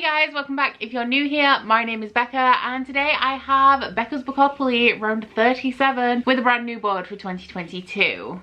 Guys, welcome back. If you're new here, my name is Becca and today I have Becca's Bookopoly round 37 with a brand new board for 2022.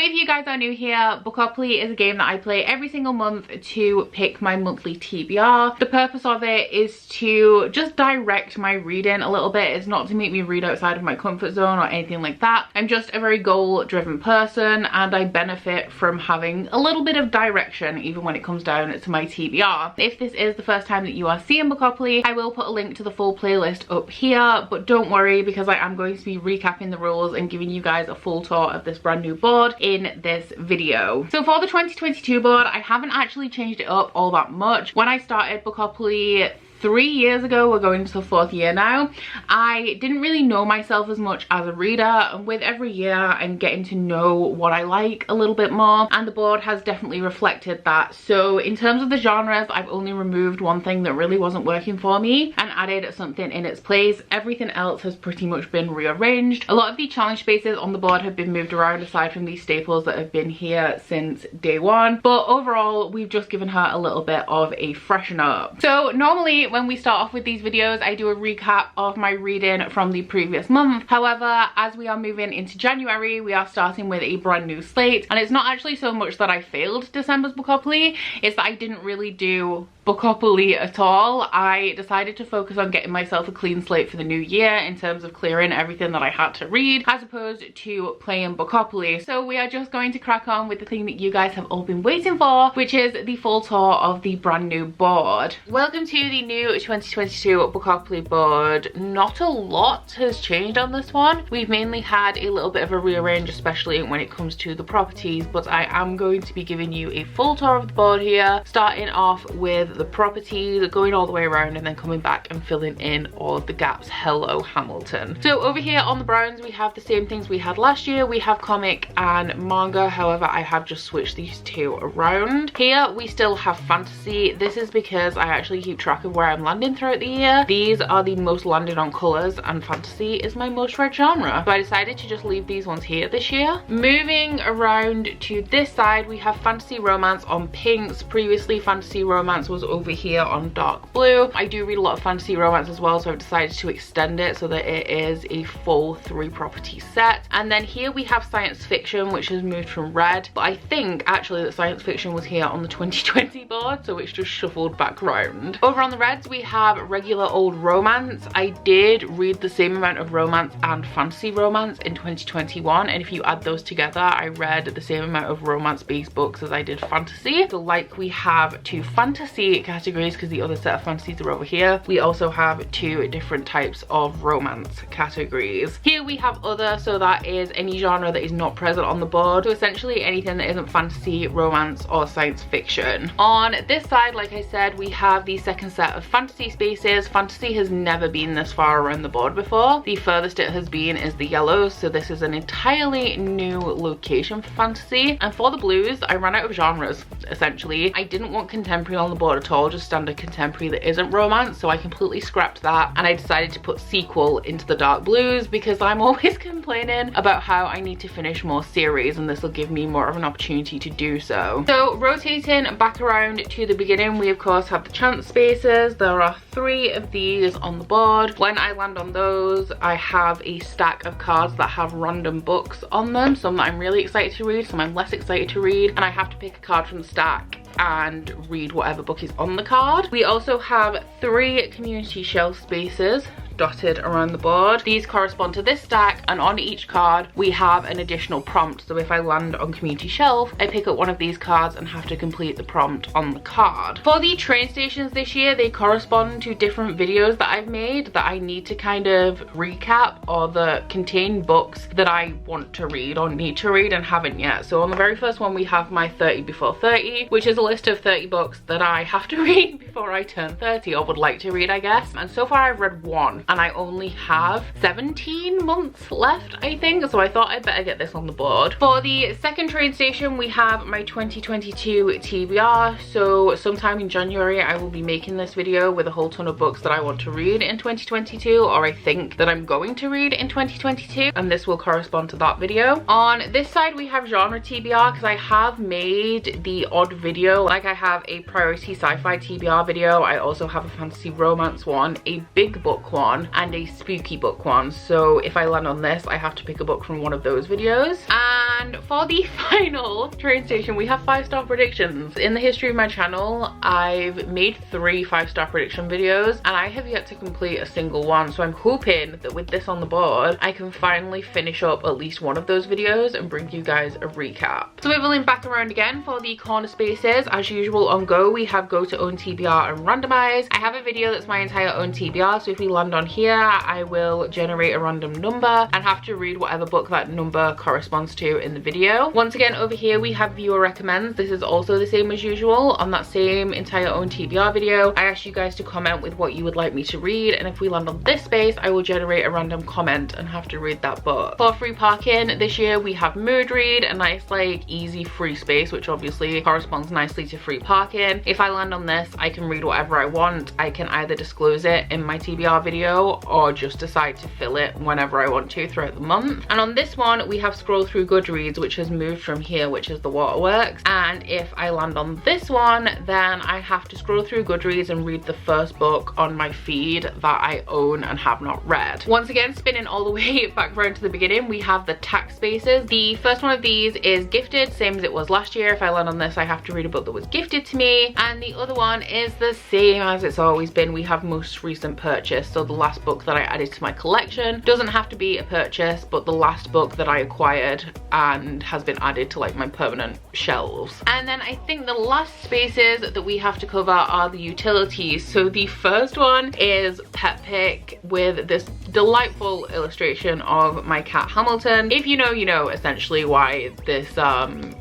If you guys are new here, Bookopoly is a game that I play every single month to pick my monthly TBR. The purpose of it is to just direct my reading a little bit. It's not to make me read outside of my comfort zone or anything like that. I'm just a very goal-driven person and I benefit from having a little bit of direction even when it comes down to my TBR. If this is the first time that you are seeing Bookopoly, I will put a link to the full playlist up here, but don't worry because I am going to be recapping the rules and giving you guys a full tour of this brand new board in this video. So for the 2022 board, I haven't actually changed it up all that much. When I started Bookopoly 3 years ago, we're going into the 4th year now, I didn't really know myself as much as a reader, and with every year I'm getting to know what I like a little bit more, and the board has definitely reflected that. So in terms of the genres, I've only removed one thing that really wasn't working for me and added something in its place. Everything else has pretty much been rearranged. A lot of the challenge spaces on the board have been moved around aside from these staples that have been here since day one, but overall we've just given her a little bit of a freshen up. So normally when we start off with these videos, I do a recap of my reading from the previous month. However, as we are moving into January, we are starting with a brand new slate, and it's not actually so much that I failed December's Bookopoly, it's that I didn't really do Bookopoly at all. I decided to focus on getting myself a clean slate for the new year in terms of clearing everything that I had to read as opposed to playing Bookopoly. So we are just going to crack on with the thing that you guys have all been waiting for, which is the full tour of the brand new board. Welcome to the new 2022 Bookopoly board. Not a lot has changed on this one. We've mainly had a little bit of a rearrange, especially when it comes to the properties, but I am going to be giving you a full tour of the board here, starting off with the properties, going all the way around and then coming back and filling in all the gaps. Hello Hamilton. So over here on the browns we have the same things we had last year. We have comic and manga, however I have just switched these two around. Here we still have fantasy. This is because I actually keep track of where I'm landing throughout the year. These are the most landed on colours and fantasy is my most read genre, so I decided to just leave these ones here this year. Moving around to this side we have fantasy romance on pinks. Previously fantasy romance was over here on dark blue. I do read a lot of fantasy romance as well, so I've decided to extend it so that it is a full 3 property set. And then here we have science fiction, which has moved from red, but I think actually that science fiction was here on the 2020 board, so it's just shuffled back round. Over on the reds we have regular old romance. I did read the same amount of romance and fantasy romance in 2021, and if you add those together I read the same amount of romance based books as I did fantasy. So like we have 2 fantasy categories because the other set of fantasies are over here, we also have 2 different types of romance categories. Here we have other, so that is any genre that is not present on the board, so essentially anything that isn't fantasy, romance or science fiction. On this side, like I said, we have the second set of fantasy spaces. Fantasy has never been this far around the board before. The furthest it has been is the yellows, so this is an entirely new location for fantasy. And for the blues, I ran out of genres essentially. I didn't want contemporary on the board at all, just standard contemporary that isn't romance, so I completely scrapped that and I decided to put sequel into the dark blues because I'm always complaining about how I need to finish more series and this will give me more of an opportunity to do so. So rotating back around to the beginning, we of course have the chance spaces. There are 3 of these on the board. When I land on those, I have a stack of cards that have random books on them, some that I'm really excited to read, some I'm less excited to read, and I have to pick a card from the stack and read whatever book is on the card. We also have 3 community shelf spaces dotted around the board. These correspond to this stack, and on each card we have an additional prompt. So if I land on community shelf, I pick up one of these cards and have to complete the prompt on the card. For the train stations this year, they correspond to different videos that I've made that I need to kind of recap, or that contain books that I want to read or need to read and haven't yet. So on the very first one we have my 30 before 30, which is a list of 30 books that I have to read before I turn 30, or would like to read I guess, and so far I've read 1. and I only have 17 months left, I think, so I thought I'd better get this on the board. For the second train station, we have my 2022 TBR, so sometime in January I will be making this video with a whole ton of books that I want to read in 2022, or I think that I'm going to read in 2022, and this will correspond to that video. On this side we have genre TBR, because I have made the odd video, like I have a priority sci-fi TBR video, I also have a fantasy romance one, a big book one, and a spooky book one, so if I land on this I have to pick a book from one of those videos. And for the final train station we have 5-star predictions. In the history of my channel I've made 3 5-star prediction videos and I have yet to complete a single one, so I'm hoping that with this on the board I can finally finish up at least one of those videos and bring you guys a recap. So moving back around again for the corner spaces, as usual on Go we have Go to Own TBR and Randomize. I have a video that's my entire own TBR, so if we land on here I will generate a random number and have to read whatever book that number corresponds to in the video. Once again over here we have Viewer Recommends. This is also the same as usual. On that same entire own TBR video I asked you guys to comment with what you would like me to read, and if we land on this space I will generate a random comment and have to read that book. For free parking this year we have Mood Read, a nice like easy free space which obviously corresponds nicely to free parking. If I land on this I can read whatever I want. I can either disclose it in my TBR video or just decide to fill it whenever I want to throughout the month. And on this one we have Scroll Through Goodreads, which has moved from here, which is the Waterworks, and if I land on this one then I have to scroll through Goodreads and read the first book on my feed that I own and have not read. Once again, spinning all the way back around to the beginning, we have the tax spaces. The first one of these is Gifted, same as it was last year. If I land on this I have to read a book that was gifted to me, and the other one is the same as it's always been. We have Most Recent Purchase, so the last book that I added to my collection. Doesn't have to be a purchase, but the last book that I acquired and has been added to like my permanent shelves. And then I think the last spaces that we have to cover are the utilities. So the first one is Pet Pick with this delightful illustration of my cat Hamilton. If you know, you know essentially why this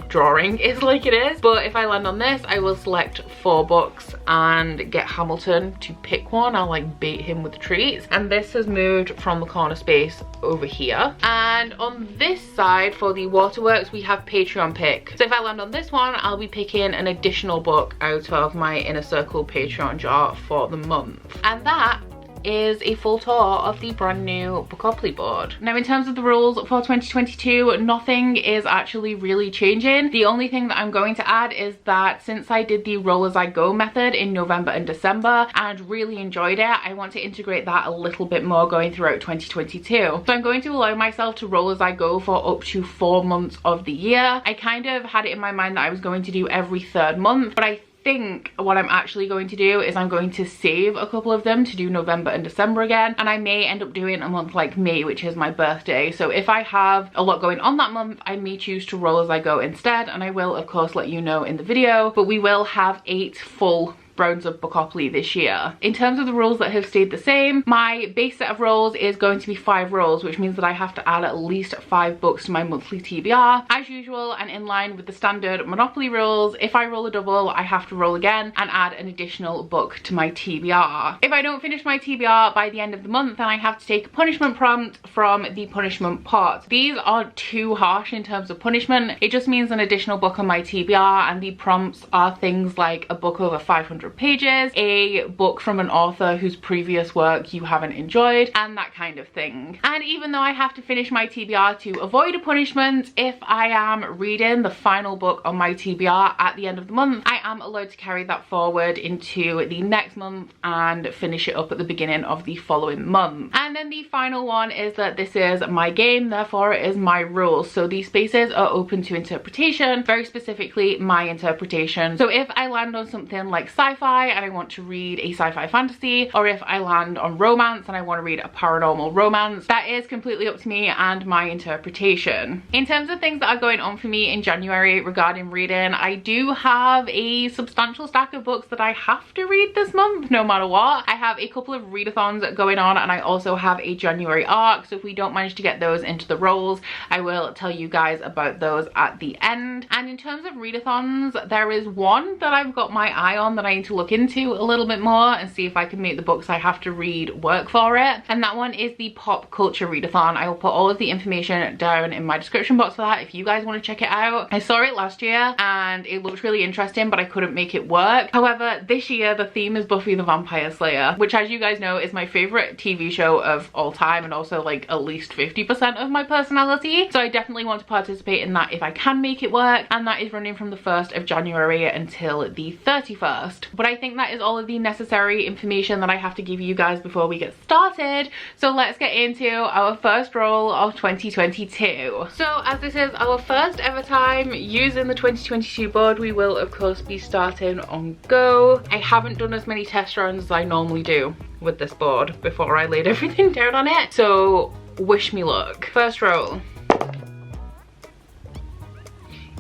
drawing is like it is. But if I land on this I will select 4 books and get Hamilton to pick one. I'll like bait him with treats, and this has moved from the corner space over here. And on this side for the Waterworks we have Patreon Pick. So if I land on this one I'll be picking an additional book out of my Inner Circle Patreon jar for the month. And that is a full tour of the brand new Bookopoly board. Now in terms of the rules for 2022, nothing is actually really changing. The only thing that I'm going to add is that since I did the roll as I go method in November and December and really enjoyed it, I want to integrate that a little bit more going throughout 2022. So I'm going to allow myself to roll as I go for up to 4 months of the year. I kind of had it in my mind that I was going to do every 3rd month, but I think what I'm actually going to do is I'm going to save a couple of them to do November and December again, and I may end up doing a month like May, which is my birthday. So if I have a lot going on that month I may choose to roll as I go instead, and I will of course let you know in the video, but we will have 8 full rounds of Bookopoly this year. In terms of the rules that have stayed the same, my base set of rolls is going to be 5 rolls, which means that I have to add at least 5 books to my monthly TBR. As usual and in line with the standard Monopoly rules, if I roll a double I have to roll again and add an additional book to my TBR. If I don't finish my TBR by the end of the month then I have to take a punishment prompt from the punishment pot. These aren't too harsh in terms of punishment, it just means an additional book on my TBR, and the prompts are things like a book over 500 pages, a book from an author whose previous work you haven't enjoyed, and that kind of thing. And even though I have to finish my TBR to avoid a punishment, if I am reading the final book on my TBR at the end of the month, I am allowed to carry that forward into the next month and finish it up at the beginning of the following month. And then the final one is that this is my game, therefore it is my rules. So these spaces are open to interpretation, very specifically my interpretation. So if I land on something like sci-fi and I want to read a sci-fi fantasy, or if I land on romance and I want to read a paranormal romance, that is completely up to me and my interpretation. In terms of things that are going on for me in January regarding reading, I do have a substantial stack of books that I have to read this month no matter what. I have a couple of readathons going on, and I also have a January arc, so if we don't manage to get those into the rolls I will tell you guys about those at the end. And in terms of readathons, there is one that I've got my eye on that I starting to look into a little bit more and see if I can make the books I have to read work for it. And that one is the Pop Culture Readathon. I will put all of the information down in my description box for that if you guys want to check it out. I saw it last year and it looked really interesting, but I couldn't make it work. However, this year the theme is Buffy the Vampire Slayer, which, as you guys know, is my favorite TV show of all time and also like at least 50% of my personality. So I definitely want to participate in that if I can make it work, and that is running from the 1st of January until the 31st. But I think that is all of the necessary information that I have to give you guys before we get started. So let's get into our first roll of 2022. So as this is our first ever time using the 2022 board, we will of course be starting on go. I haven't done as many test runs as I normally do with this board before I laid everything down on it, so wish me luck. First roll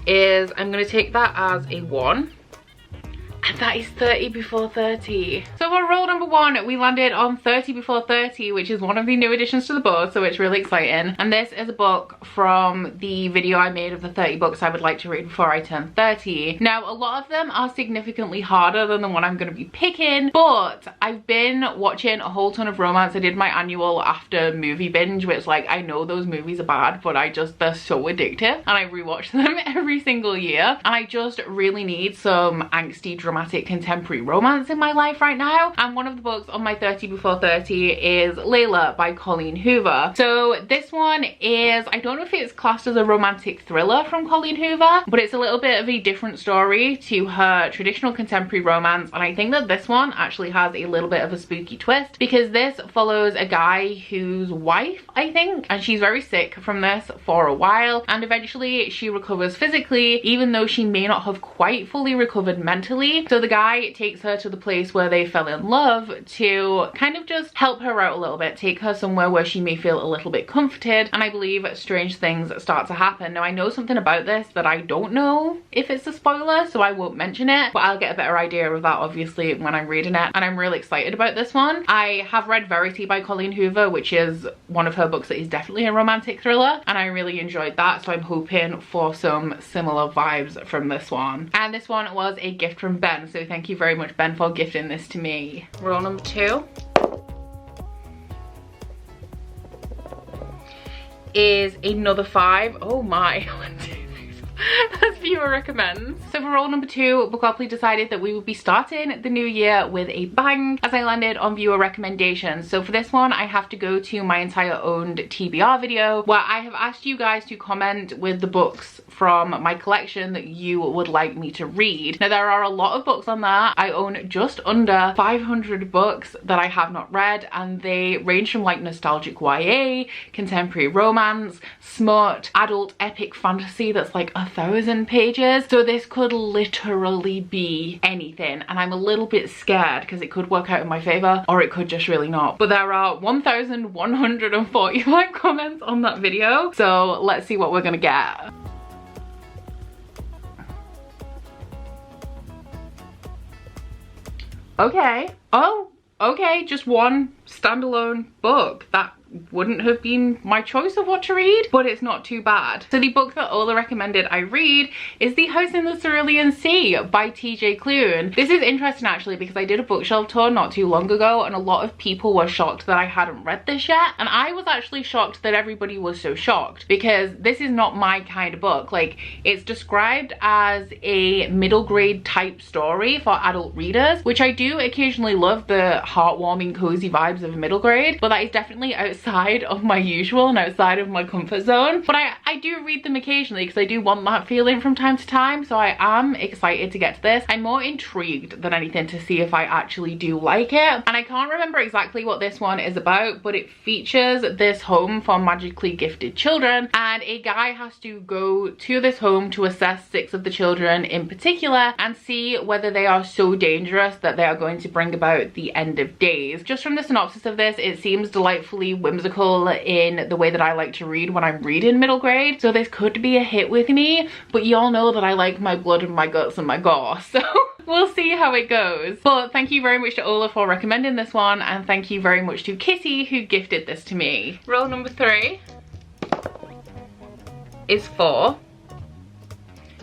is, I'm gonna take that as a 1. And that is 30 before 30. So for roll number 1, we landed on 30 before 30, which is one of the new additions to the board, so it's really exciting. And this is a book from the video I made of the 30 books I would like to read before I turn 30. Now, a lot of them are significantly harder than the one I'm going to be picking, but I've been watching a whole ton of romance. I did my annual after movie binge, which, like, I know those movies are bad, but they're so addictive, and I rewatch them every single year. And I just really need some angsty, dramatic contemporary romance in my life right now, and one of the books on my 30 before 30 is Layla by Colleen Hoover. So this one is, I don't know if it's classed as a romantic thriller from Colleen Hoover, but it's a little bit of a different story to her traditional contemporary romance, and I think that this one actually has a little bit of a spooky twist, because this follows a guy whose wife, I think, and she's very sick from this for a while, and eventually she recovers physically, even though she may not have quite fully recovered mentally. So the guy takes her to the place where they fell in love to kind of just help her out a little bit, take her somewhere where she may feel a little bit comforted, and I believe strange things start to happen. Now, I know something about this that I don't know if it's a spoiler, so I won't mention it, but I'll get a better idea of that obviously when I'm reading it, and I'm really excited about this one. I have read Verity by Colleen Hoover, which is one of her books that is definitely a romantic thriller, and I really enjoyed that, so I'm hoping for some similar vibes from this one. And this one was a gift from Ben, so thank you very much, Ben, for gifting this to me. Roll number 2 is another 5. Oh my. That's viewer recommends. So for roll number 2, Bookopoly decided that we would be starting the new year with a bang, as I landed on viewer recommendations. So for this one, I have to go to my entire owned TBR video, where I have asked you guys to comment with the books from my collection that you would like me to read. Now, there are a lot of books on there. I own just under 500 books that I have not read, and they range from like nostalgic YA, contemporary romance, smut, adult epic fantasy that's like 1,000 pages. So this could literally be anything, and I'm a little bit scared because it could work out in my favor or it could just really not. But there are 1,145 comments on that video, so let's see what we're gonna get. Okay. Oh, okay, just one standalone book. That wouldn't have been my choice of what to read, but it's not too bad. So the book that Ola recommended I read is The House in the Cerulean Sea by TJ Klune. This is interesting actually, because I did a bookshelf tour not too long ago, and a lot of people were shocked that I hadn't read this yet, and I was actually shocked that everybody was so shocked, because this is not my kind of book. Like, it's described as a middle grade type story for adult readers, which I do occasionally love, the heartwarming cozy vibes of a middle grade, but that is definitely outside of my usual and outside of my comfort zone. But I do read them occasionally because I do want that feeling from time to time, so I am excited to get to this. I'm more intrigued than anything to see if I actually do like it. And I can't remember exactly what this one is about, but it features this home for magically gifted children, and a guy has to go to this home to assess 6 of the children in particular and see whether they are so dangerous that they are going to bring about the end of days. Just from the synopsis of this, it seems delightfully whimsical in the way that I like to read when I'm reading middle grade, so this could be a hit with me, but y'all know that I like my blood and my guts and my gore, so we'll see how it goes. But thank you very much to Ola for recommending this one, and thank you very much to Kitty who gifted this to me. Roll number 3 is 4.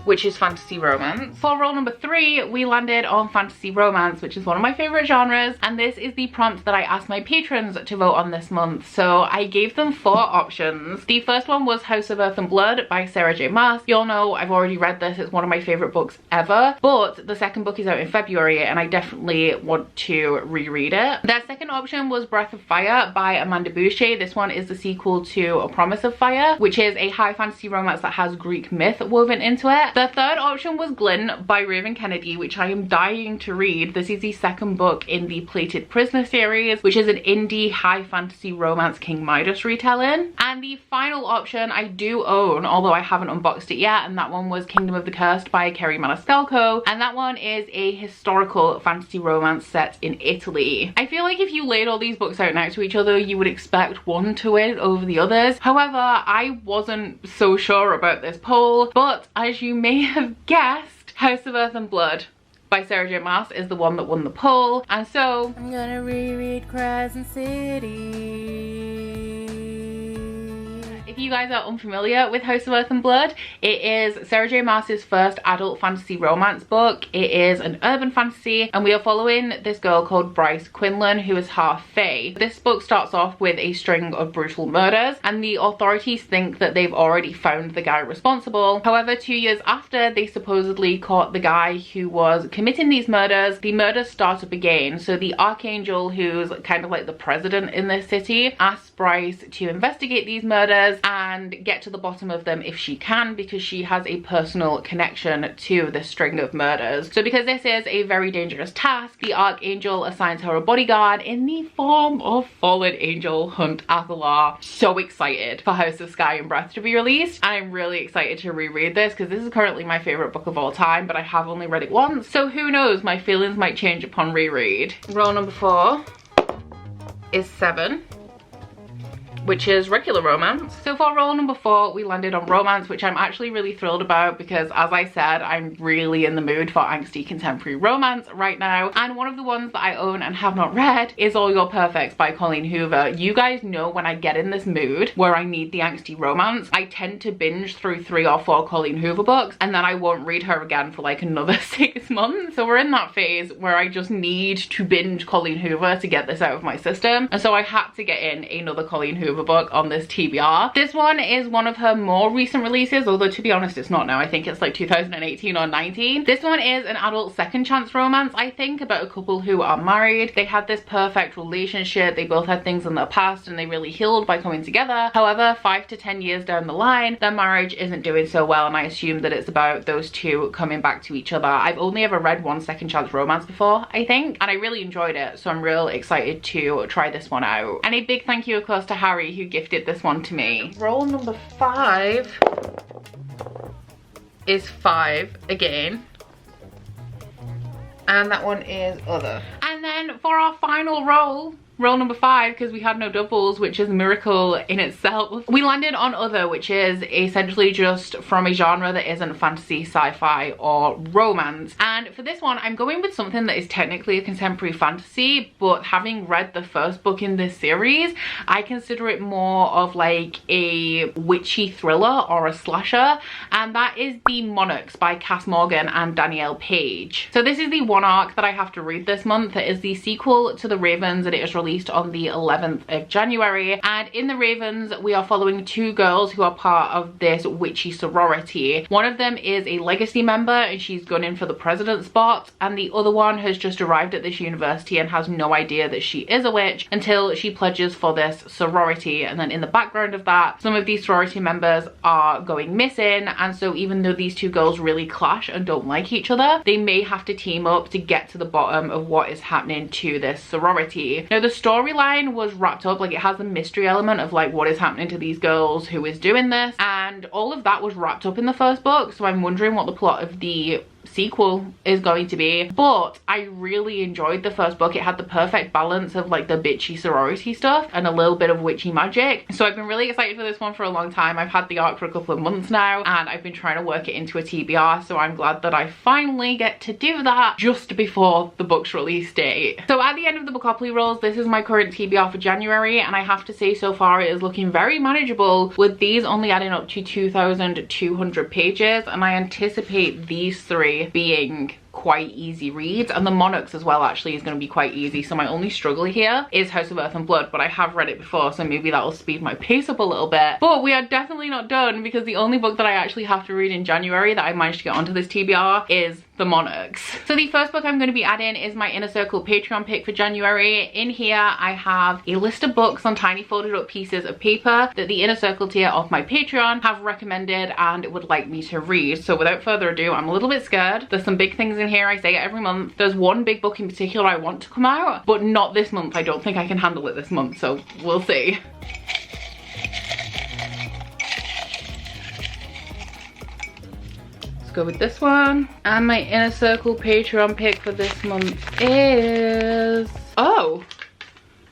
which is fantasy romance. For role number 3, we landed on fantasy romance, which is one of my favorite genres, and this is the prompt that I asked my patrons to vote on this month. So I gave them 4 options. The first one was House of Earth and Blood by Sarah J Maas. You all know I've already read this, it's one of my favorite books ever, but the second book is out in February and I definitely want to reread it. Their second option was Breath of Fire by Amanda Boucher. This one is the sequel to A Promise of Fire, which is a high fantasy romance that has Greek myth woven into it. The third option was Glyn by Raven Kennedy, which I am dying to read. This is the second book in the Plated Prisoner series, which is an indie high fantasy romance King Midas retelling. And the final option I do own, although I haven't unboxed it yet, and that one was Kingdom of the Cursed by Kerry Maniscalco, and that one is a historical fantasy romance set in Italy. I feel like if you laid all these books out next to each other, you would expect one to win over the others. However, I wasn't so sure about this poll, but as you may have guessed, House of Earth and Blood by Sarah J Maas is the one that won the poll, and so I'm gonna reread Crescent City. If you guys are unfamiliar with House of Earth and Blood, it is Sarah J Maas's first adult fantasy romance book. It is an urban fantasy, and we are following this girl called Bryce Quinlan, who is half fae. This book starts off with a string of brutal murders, and the authorities think that they've already found the guy responsible. However, 2 years after they supposedly caught the guy who was committing these murders, the murders start up again. So the Archangel, who's kind of like the president in this city, asks Bryce to investigate these murders and get to the bottom of them if she can, because she has a personal connection to this string of murders. So because this is a very dangerous task, the Archangel assigns her a bodyguard in the form of fallen angel Hunt Athalar. So excited for House of Sky and Breath to be released, and I'm really excited to reread this because this is currently my favorite book of all time, but I have only read it once, so who knows, my feelings might change upon reread. Role number 4 is 7, which is regular romance. So for role number 4, we landed on romance, which I'm actually really thrilled about because, as I said, I'm really in the mood for angsty contemporary romance right now. And one of the ones that I own and have not read is All Your Perfects by Colleen Hoover. You guys know when I get in this mood where I need the angsty romance, I tend to binge through 3 or 4 Colleen Hoover books, and then I won't read her again for like another 6 months. So we're in that phase where I just need to binge Colleen Hoover to get this out of my system. And so I had to get in another Colleen Hoover book on this TBR. This one is one of her more recent releases, although to be honest it's not now. I think it's like 2018 or 19. This one is an adult second chance romance, I think, about a couple who are married. They had this perfect relationship, they both had things in their past and they really healed by coming together. However, 5 to 10 years down the line, their marriage isn't doing so well, and I assume that it's about those two coming back to each other. I've only ever read one second chance romance before, I think, and I really enjoyed it, so I'm real excited to try this one out. And a big thank you of course to Harry, who gifted this one to me. Role number 5 is 5 again, and that one is Other. And then for our final role number 5, because we had no doubles, which is a miracle in itself, we landed on Other, which is essentially just from a genre that isn't fantasy, sci-fi or romance. And for this one I'm going with something that is technically a contemporary fantasy, but having read the first book in this series, I consider it more of like a witchy thriller or a slasher, and that is The Monarchs by Cass Morgan and Danielle Page. So this is the one arc that I have to read this month. It is the sequel to The Ravens, and it is released on the 11th of January. And in The Ravens we are following 2 girls who are part of this witchy sorority. One of them is a legacy member and she's gunning for the president spot, and the other one has just arrived at this university and has no idea that she is a witch until she pledges for this sorority. And then in the background of that, some of these sorority members are going missing, and so even though these 2 girls really clash and don't like each other, they may have to team up to get to the bottom of what is happening to this sorority. Now the storyline was wrapped up, like it has a mystery element of like what is happening to these girls, who is doing this, and all of that was wrapped up in the first book, so I'm wondering what the plot of the sequel is going to be. But I really enjoyed the first book. It had the perfect balance of like the bitchy sorority stuff and a little bit of witchy magic. So I've been really excited for this one for a long time. I've had the arc for a couple of months now and I've been trying to work it into a TBR, so I'm glad that I finally get to do that just before the book's release date. So at the end of the Bookopoly rolls, this is my current TBR for January, and I have to say so far it is looking very manageable, with these only adding up to 2,200 pages, and I anticipate these three being quite easy reads, and the Monarchs as well actually is going to be quite easy. So my only struggle here is House of Earth and Blood, but I have read it before, so maybe that'll speed my pace up a little bit. But we are definitely not done, because the only book that I actually have to read in January that I managed to get onto this TBR is the Monarchs. So the first book I'm going to be adding is my Inner Circle Patreon pick for January. In here I have a list of books on tiny folded up pieces of paper that the Inner Circle tier of my Patreon have recommended and would like me to read. So without further ado, I'm a little bit scared. There's some big things in here, I say it every month. There's one big book in particular I want to come out, but not this month. I don't think I can handle it this month, so we'll see. Go with this one, and my Inner Circle Patreon pick for this month is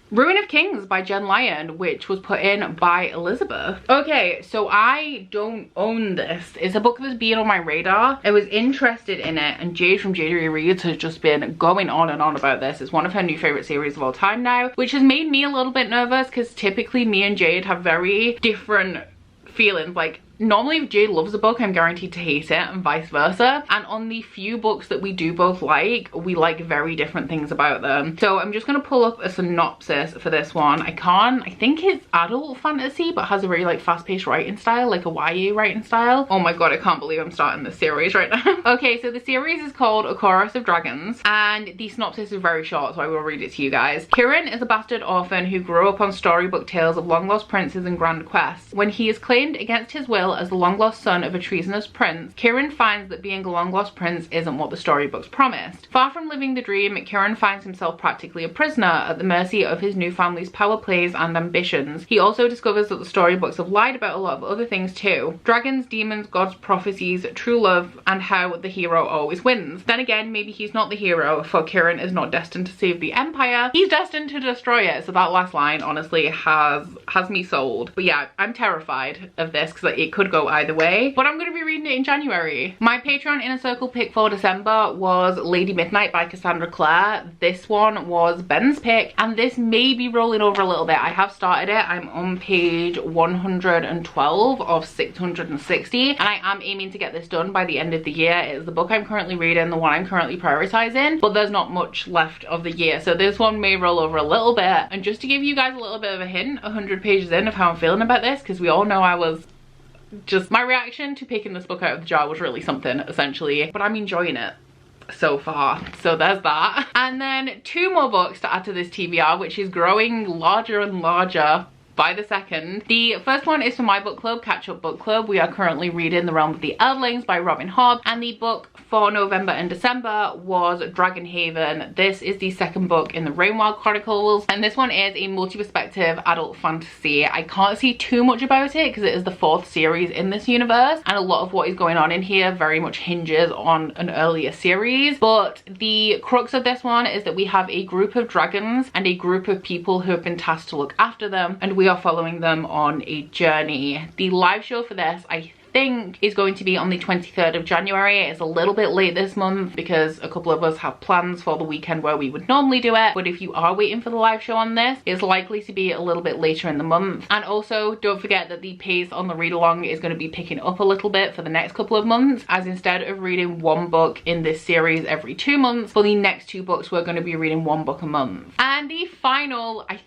Ruin of Kings by Jen Lyon, which was put in by Elizabeth. Okay, so I don't own this. It's a book that's been on my radar. I was interested in it, and Jade from January Reads has just been going on and on about this. It's one of her new favorite series of all time now, which has made me a little bit nervous, because typically me and Jade have very different feelings. Like, normally if Jade loves a book, I'm guaranteed to hate it, and vice versa. And on the few books that we do both like, we like very different things about them. So I'm just gonna pull up a synopsis for this one. I think it's adult fantasy, but has a very like fast-paced writing style, like a YA writing style. Oh my god, I can't believe I'm starting this series right now. Okay, so the series is called A Chorus of Dragons, and the synopsis is very short, so I will read it to you guys. Kieran is a bastard orphan who grew up on storybook tales of long-lost princes and grand quests. When he is claimed against his will as the long-lost son of a treasonous prince, Kieran finds that being a long-lost prince isn't what the storybooks promised. Far from living the dream, Kieran finds himself practically a prisoner at the mercy of his new family's power plays and ambitions. He also discovers that the storybooks have lied about a lot of other things too. Dragons, demons, gods, prophecies, true love, and how the hero always wins. Then again, maybe he's not the hero, for Kieran is not destined to save the empire. He's destined to destroy it. So that last line honestly has me sold. But yeah, I'm terrified of this, because it could go either way, but I'm going to be reading it in January. My Patreon Inner Circle pick for December was Lady Midnight by Cassandra Clare. This one was Ben's pick, and this may be rolling over a little bit. I have started it. I'm on page 112 of 660, and I am aiming to get this done by the end of the year. It is the book I'm currently reading, the one I'm currently prioritizing, but there's not much left of the year, so this one may roll over a little bit. And just to give you guys a little bit of a hint, 100 pages in, of how I'm feeling about this, because we all know my reaction to picking this book out of the jar was really something, essentially, but I'm enjoying it so far. So there's that. And then two more books to add to this TBR, which is growing larger and larger by the second. The first one is for my book club, Catch Up Book Club. We are currently reading The Realm of the Eldlings by Robin Hobb, and the book for November and December was Dragonhaven. This is the second book in the Rainwild Chronicles, and this one is a multi-perspective adult fantasy. I can't see too much about it because it is the fourth series in this universe, and a lot of what is going on in here very much hinges on an earlier series. But the crux of this one is that we have a group of dragons and a group of people who have been tasked to look after them, and we are following them on a journey. The live show for this, I think, is going to be on the 23rd of January. It's a little bit late this month because a couple of us have plans for the weekend where we would normally do it, but if you are waiting for the live show on this, it's likely to be a little bit later in the month. And also don't forget that the pace on the read along is going to be picking up a little bit for the next couple of months, as instead of reading one book in this series every 2 months, for the next 2 books we're going to be reading 1 book a month. And the final, I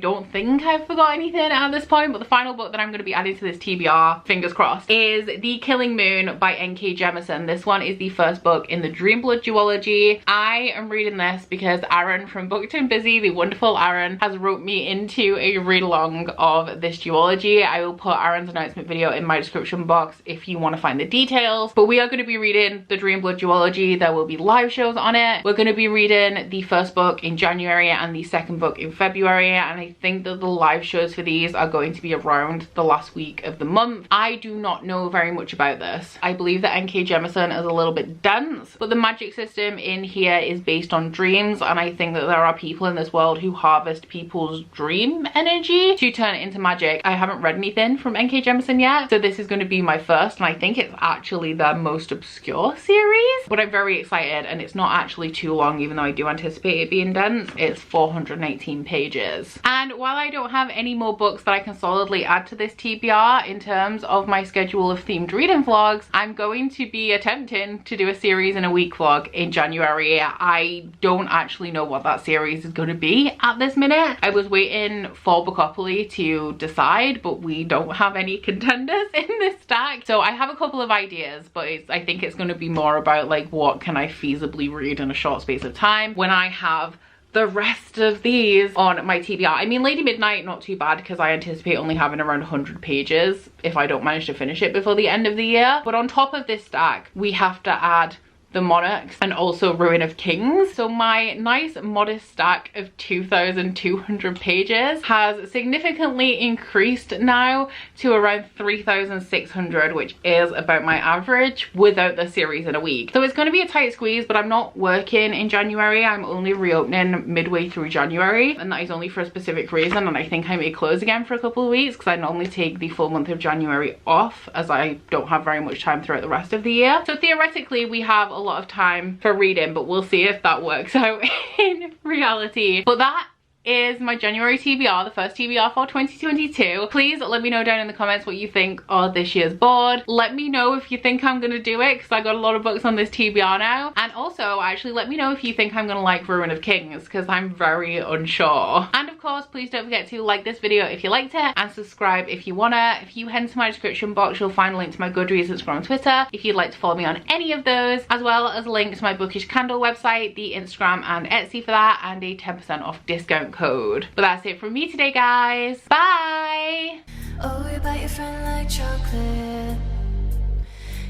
don't think I've forgot anything at this point, but the final book that I'm going to be adding to this TBR, fingers crossed, is The Killing Moon by N.K. Jemisin. This one is the first book in the Dreamblood duology. I am reading this because Aaron from Booked and Busy, the wonderful Aaron, has wrote me into a read along of this duology. I will put Aaron's announcement video in my description box if you want to find the details. But we are going to be reading the Dreamblood duology. There will be live shows on it. We're going to be reading the first book in January and the second book in February, and I think that the live shows for these are going to be around the last week of the month. I do not know know very much about this. I believe that N.K. Jemisin is a little bit dense, but the magic system in here is based on dreams, and I think that there are people in this world who harvest people's dream energy to turn it into magic. I haven't read anything from N.K. Jemisin yet, so this is going to be my first, and I think it's actually their most obscure series, but I'm very excited, and it's not actually too long, even though I do anticipate it being dense. It's 418 pages. And while I don't have any more books that I can solidly add to this TBR in terms of my schedule of themed reading vlogs, I'm going to be attempting to do a series in a week vlog in January. I don't actually know what that series is going to be at this minute. I was waiting for Bookopoly to decide, but we don't have any contenders in this stack. So I have a couple of ideas, but I think it's going to be more about like what can I feasibly read in a short space of time when I have the rest of these on my TBR. I mean, Lady Midnight, not too bad, because I anticipate only having around 100 pages if I don't manage to finish it before the end of the year. But on top of this stack, we have to add the Monarchs and also Ruin of Kings. So my nice modest stack of 2,200 pages has significantly increased now to around 3,600, which is about my average without the series in a week. So it's going to be a tight squeeze, but I'm not working in January. I'm only reopening midway through January, and that is only for a specific reason, and I think I may close again for a couple of weeks because I normally take the full month of January off, as I don't have very much time throughout the rest of the year. So theoretically we have a lot of time for reading, but we'll see if that works out in reality. But that is my January TBR, the first TBR for 2022. Please let me know down in the comments what you think of this year's board. Let me know if you think I'm gonna do it, because I got a lot of books on this TBR now. And also, actually, let me know if you think I'm gonna like Ruin of Kings, because I'm very unsure. And of course, please don't forget to like this video if you liked it, and subscribe if you wanna. If you head into my description box, you'll find a link to my Goodreads, Instagram, and Twitter if you'd like to follow me on any of those, as well as a link to my Bookish Candle website, the Instagram and Etsy for that, and a 10% off discount code. But that's it from me today, guys. Bye. Oh, you bite your friend like chocolate.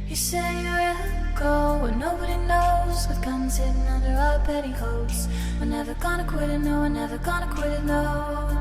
You say you're a go when nobody knows, with guns hidden under our petticoats. We're never gonna quit it, no, we're never gonna quit it, no.